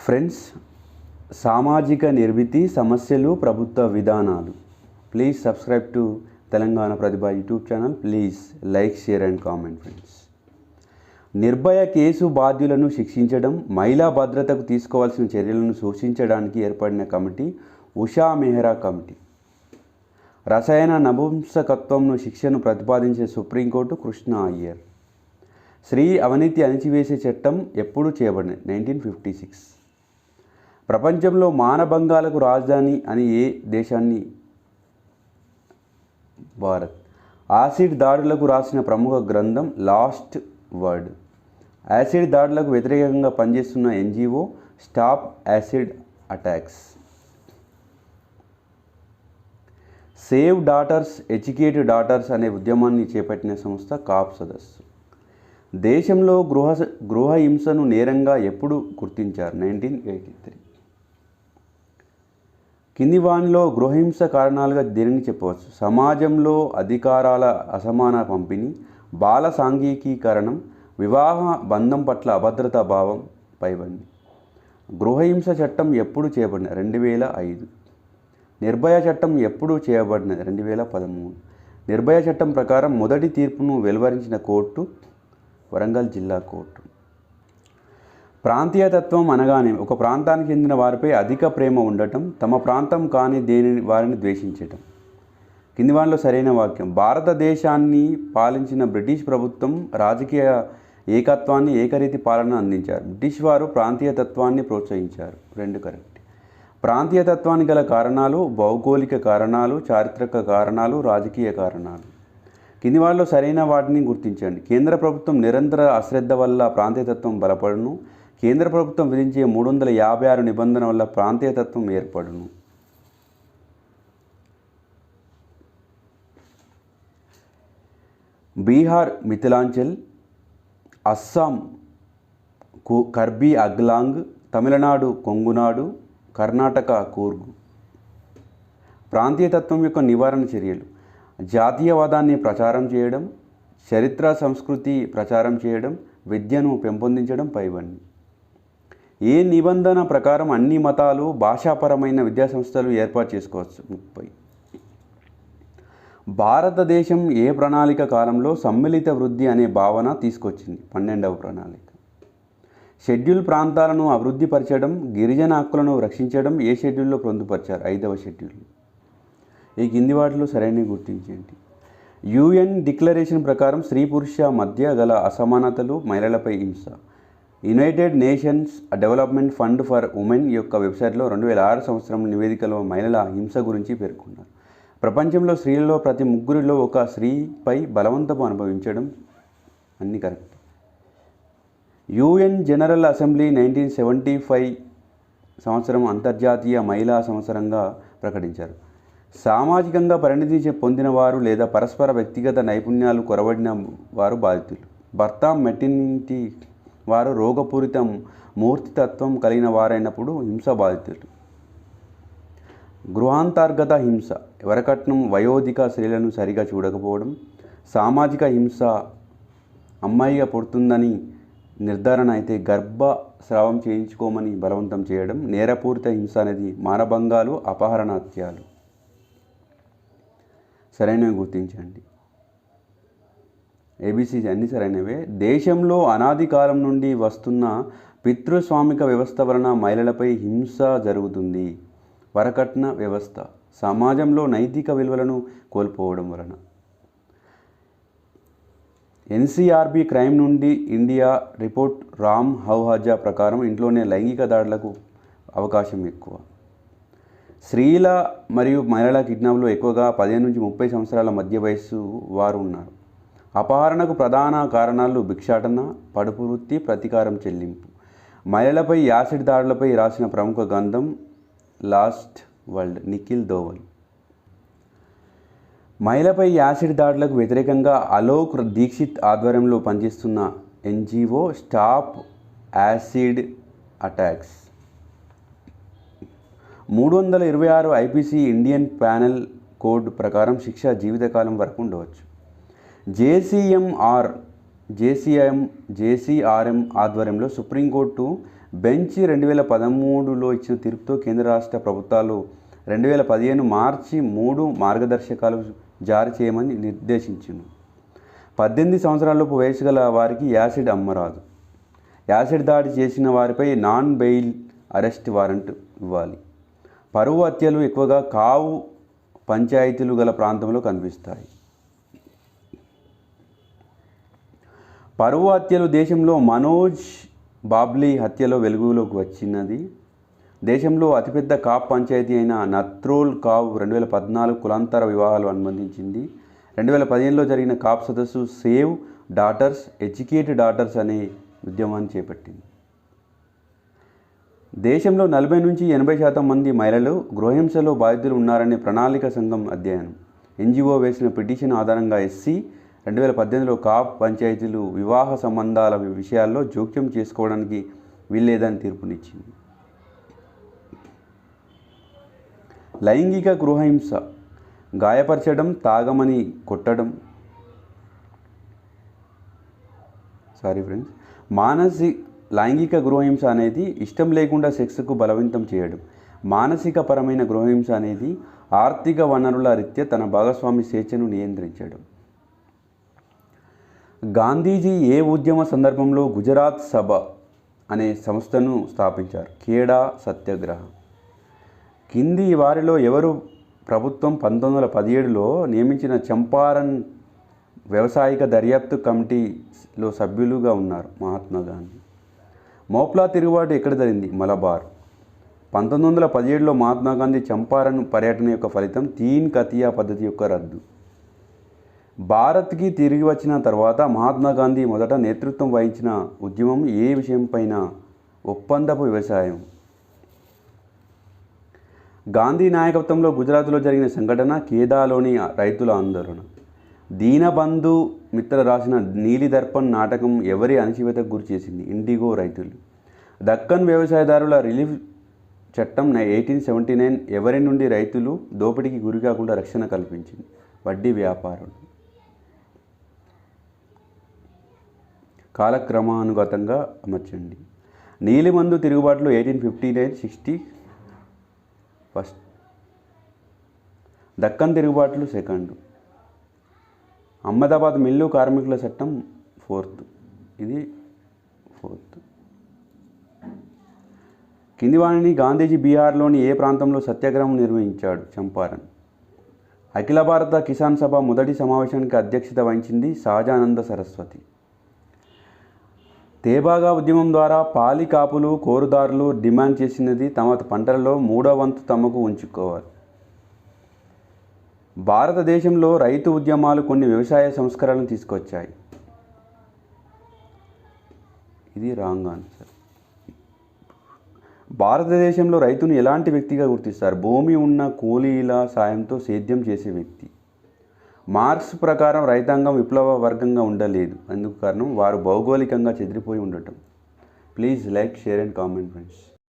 Friends, సామాజిక నిర్మితి సమస్యలు ప్రభుత్వ విధానాలు. Please subscribe to Telangana Pratibha YouTube channel. Please like, share and comment. Friends, Nirbhaya case బాధ్యులను శిక్షించడం, మహిళా భద్రతకు తీసుకోవాల్సిన చర్యలను సూచించడానికి ఏర్పడిన కమిటీ ఉషా మెహ్రా కమిటీ. రసాయన నపుంసకత్వంను శిక్షను ప్రతిపాదించే సుప్రీంకోర్టు కృష్ణ అయ్యర్. స్త్రీ అవినీతి అణిచివేసే చట్టం ఎప్పుడు చేయబడింది? 1956. ప్రపంచంలో మానభంగాలకు రాజధాని అని ఏ దేశాన్ని? భారత్. యాసిడ్ దాడులకు రాసిన ప్రముఖ గ్రంథం లాస్ట్ వర్డ్. యాసిడ్ దాడులకు వ్యతిరేకంగా పనిచేస్తున్న NGO stop acid attacks. Save daughters, educate daughters అనే ఉద్యమాన్ని చేపట్టిన సంస్థ కాప్ సదస్సు. దేశంలో గృహ హింసను నేరంగా ఎప్పుడు గుర్తించారు? 1983. కింది వానిలో గృహహింస కారణాలుగా దేనిని చెప్పవచ్చు? సమాజంలో అధికారాల అసమాన పంపిణీ, బాల సాంఘికీకరణం, వివాహ బంధం పట్ల అభద్రతా భావం పైబడింది. గృహహింస చట్టం ఎప్పుడు చేయబడినది? 2005. నిర్భయ చట్టం ఎప్పుడు చేయబడినది? 2013. నిర్భయ చట్టం ప్రకారం మొదటి తీర్పును వెలువరించిన కోర్టు వరంగల్ జిల్లా కోర్టు. ప్రాంతీయతత్వం అనగానే ఒక ప్రాంతానికి చెందిన వారిపై అధిక ప్రేమ ఉండటం, తమ ప్రాంతం కాని వారిని ద్వేషించటం. కింది వారిలో సరైన వాక్యం. భారతదేశాన్ని పాలించిన బ్రిటిష్ ప్రభుత్వం రాజకీయ ఏకత్వాన్ని, ఏకరీతి పాలన అందించారు. బ్రిటిష్ వారు ప్రాంతీయతత్వాన్ని ప్రోత్సహించారు. 2 కరెక్ట్. ప్రాంతీయతత్వానికి గల కారణాలు: భౌగోళిక కారణాలు, చారిత్రక కారణాలు, రాజకీయ కారణాలు. కింది వారిలో సరైన వాటిని గుర్తించండి. కేంద్ర ప్రభుత్వం నిరంతర అశ్రద్ధ వల్ల ప్రాంతీయతత్వం బలపడును. కేంద్ర ప్రభుత్వం విధించే 356 నిబంధన వల్ల ప్రాంతీయతత్వం ఏర్పడును. బీహార్ మిథిలాంచల్, అస్సాం కర్బీ అగ్లాంగ్, తమిళనాడు కొంగునాడు, కర్ణాటక కూర్గు. ప్రాంతీయతత్వం యొక్క నివారణ చర్యలు: జాతీయవాదాన్ని ప్రచారం చేయడం, చరిత్ర సంస్కృతి ప్రచారం చేయడం, విద్యను పెంపొందించడం పైవన్నీ. ఏ నిబంధన ప్రకారం అన్ని మతాలు భాషాపరమైన విద్యాసంస్థలు ఏర్పాటు చేసుకోవచ్చు? 30. భారతదేశం ఏ ప్రణాళిక కాలంలో సమ్మిళిత వృద్ధి అనే భావన తీసుకొచ్చింది? 12వ ప్రణాళిక. షెడ్యూల్ ప్రాంతాలను అభివృద్ధి పరచడం, గిరిజన హక్కులను రక్షించడం ఏ షెడ్యూల్లో పొందుపరిచారు? 5వ షెడ్యూల్. ఈ కింది వాటిలో సరైనవి గుర్తించండి. యుఎన్ డిక్లరేషన్ ప్రకారం స్త్రీ పురుష మధ్య గల అసమానతలు, మహిళలపై హింస. United nations development fund for women యొక్క వెబ్సైట్లో 2006 సంవత్సరం నివేదికలో మహిళల హింస గురించి పేర్కొన్నారు. ప్రపంచంలో స్త్రీలలో ప్రతి 3 ఒక స్త్రీపై బలవంతపు అనుభవించడం. అన్ని కరెక్ట్. యుఎన్ జనరల్ అసెంబ్లీ 1975 సంవత్సరం అంతర్జాతీయ మహిళా సంవత్సరంగా ప్రకటించారు. సామాజికంగా పరిణితి పొందిన వారు లేదా పరస్పర వ్యక్తిగత నైపుణ్యాలు కొరబడిన వారు బాధితులు. భర్త మెటర్నిటీ వారు రోగపూరిత మూర్తితత్వం కలిగిన వారైనప్పుడు హింస బాధితులు. గృహాంతర్గత హింస: వరకట్నం, వయోధిక స్త్రీలను సరిగా చూడకపోవడం. సామాజిక హింస: అమ్మాయిగా పుడుతుందని నిర్ధారణ అయితే గర్భస్రావం చేయించుకోమని బలవంతం చేయడం. నేరపూరిత హింస అనేది మానభంగాలు, అపహరణ, హత్యలు. సరైనవి గుర్తించండి. ఏబిసి అన్ని సరైనవే. దేశంలో అనాది కాలం నుండి వస్తున్న పితృస్వామిక వ్యవస్థ వలన మహిళలపై హింస జరుగుతుంది. వరకట్న వ్యవస్థ: సమాజంలో నైతిక విలువలను కోల్పోవడం వలన. ఎన్సీఆర్బీ క్రైమ్ నుండి ఇండియా రిపోర్ట్ రామ్ హౌహాజా ప్రకారం ఇంట్లోనే లైంగిక దాడులకు అవకాశం ఎక్కువ. స్త్రీల మరియు మహిళల కిడ్నాప్లో ఎక్కువగా 15 నుంచి 30 సంవత్సరాల మధ్య వయస్సు వారు ఉన్నారు. అపహరణకు ప్రధాన కారణాలు భిక్షాటన, పడుపు వృత్తి, ప్రతీకారం చెల్లింపు. మహిళలపై యాసిడ్ దాడులపై రాసిన ప్రముఖ గ్రంథం లాస్ట్ వర్డ్, నిఖిల్ దోవల్. మహిళపై యాసిడ్ దాడులకు వ్యతిరేకంగా అలోక్ దీక్షిత్ ఆధ్వర్యంలో పనిచేస్తున్న NGO stop acid attacks. 326 IPC Indian penal code ప్రకారం శిక్ష జీవితకాలం వరకు ఉండవచ్చు. జేసీఎంఆర్ జేసీఆర్ఎం ఆధ్వర్యంలో సుప్రీంకోర్టు బెంచ్ 2013లో ఇచ్చిన తీర్పుతో కేంద్ర రాష్ట్ర ప్రభుత్వాలు 2015 మార్చి 3 మార్గదర్శకాలు జారీ చేయమని నిర్దేశించింది. 18 సంవత్సరాలలోపు వయసు గల వారికి యాసిడ్ అమ్మరాదు. యాసిడ్ దాడి చేసిన వారిపై నాన్ బెయిల్ అరెస్ట్ వారెంట్ ఇవ్వాలి. పరువు హత్యలు ఎక్కువగా కావు పంచాయతీలు గల ప్రాంతంలో కనిపిస్తాయి. పరువు హత్యలు దేశంలో మనోజ్ బాబ్లీ హత్యలో వెలుగులోకి వచ్చినది. దేశంలో అతిపెద్ద కాప్ పంచాయతీ అయిన నత్రోల్ కావ్ 2014 కులాంతర వివాహాలు అనుమతించింది. 2015లో జరిగిన కాప్ సదస్సు సేవ్ డాటర్స్ ఎడ్యుకేట్ డాటర్స్ అనే ఉద్యమాన్ని చేపట్టింది. దేశంలో 40 నుంచి 80% మంది మహిళలు గృహహింసలో బాధితులు ఉన్నారనే ప్రణాళిక సంఘం అధ్యయనం. ఎన్జిఓ వేసిన పిటిషన్ ఆధారంగా ఎస్సీ 2018లో కాప్ పంచాయతీలు వివాహ సంబంధాల విషయాల్లో జోక్యం చేసుకోవడానికి వీల్లేదని తీర్పునిచ్చింది. లైంగిక గృహహింస, గాయపరచడం, తాగమని కొట్టడం, లైంగిక గృహహింస అనేది ఇష్టం లేకుండా సెక్స్కు బలవంతం చేయడం. మానసిక పరమైన గృహహింస అనేది ఆర్థిక వనరుల రీత్యా తన భాగస్వామి స్వేచ్ఛను నియంత్రించడం. గాంధీజీ ఏ ఉద్యమ సందర్భంలో గుజరాత్ సభ అనే సంస్థను స్థాపించారు? ఖేడా సత్యాగ్రహం. కింది వారిలో ఎవరు ప్రభుత్వం 1917లో నియమించిన చంపారన్ వ్యవసాయిక దర్యాప్తు కమిటీలో సభ్యులుగా ఉన్నారు? మహాత్మా గాంధీ. మోప్లా తిరుగుబాటు ఎక్కడ జరిగింది? మలబార్. 1917లో మహాత్మా గాంధీ చంపారన్ పర్యటన యొక్క ఫలితం తీన్ కతియా పద్ధతి యొక్క రద్దు. భారత్కి తిరిగి వచ్చిన తర్వాత మహాత్మా గాంధీ మొదట నేతృత్వం వహించిన ఉద్యమం ఏ విషయంపైన? ఒప్పందపు వ్యవసాయం. గాంధీ నాయకత్వంలో గుజరాత్లో జరిగిన సంఘటన ఖేదాలోని రైతుల ఆందోళన. దీనబంధు మిత్ర రాసిన నీలి దర్పణ్ నాటకం ఎవరి అణచివేతకు గురి చేసింది? ఇండిగో రైతులు. దక్కన్ వ్యవసాయదారుల రిలీఫ్ చట్టం 1879 ఎవరి నుండి రైతులు దోపిడీకి గురి కాకుండా రక్షణ కల్పించింది? వడ్డీ వ్యాపారులు. కాలక్రమానుగతంగా అమర్చండి. నీలిమందు తిరుగుబాటులో 1859 ఫస్ట్. దక్కన్ తిరుగుబాట్లు సెకండ్. అహ్మదాబాద్ మిల్లు కార్మికుల చట్టం 4th. ఇది 4th. కింది వాణిని గాంధీజీ బీహార్లోని ఏ ప్రాంతంలో సత్యాగ్రహం నిర్వహించాడు? చంపారన్. అఖిల భారత కిసాన్ సభ మొదటి సమావేశానికి అధ్యక్షత వహించింది సహజానంద సరస్వతి. తేబాగా ఉద్యమం ద్వారా పాలి కాపులు కోరుదారులు డిమాండ్ చేసినది తమ పంటలలో 3వ వంతు తమకు ఉంచుకోవాలి. భారతదేశంలో రైతు ఉద్యమాలు కొన్ని వ్యవసాయ సంస్కరణలు తీసుకొచ్చాయి. ఇది రాంగ్ ఆన్సర్. భారతదేశంలో రైతును ఎలాంటి వ్యక్తిగా గుర్తిస్తారు? భూమి ఉన్న కూలీల సాయంతో సేద్యం చేసే వ్యక్తి. మార్క్స్ ప్రకారం రైతాంగం విప్లవ వర్గంగా ఉండలేదు. అందుకు కారణం వారు భౌగోళికంగా చెదిరిపోయి ఉండటం. Please like, share and comment friends.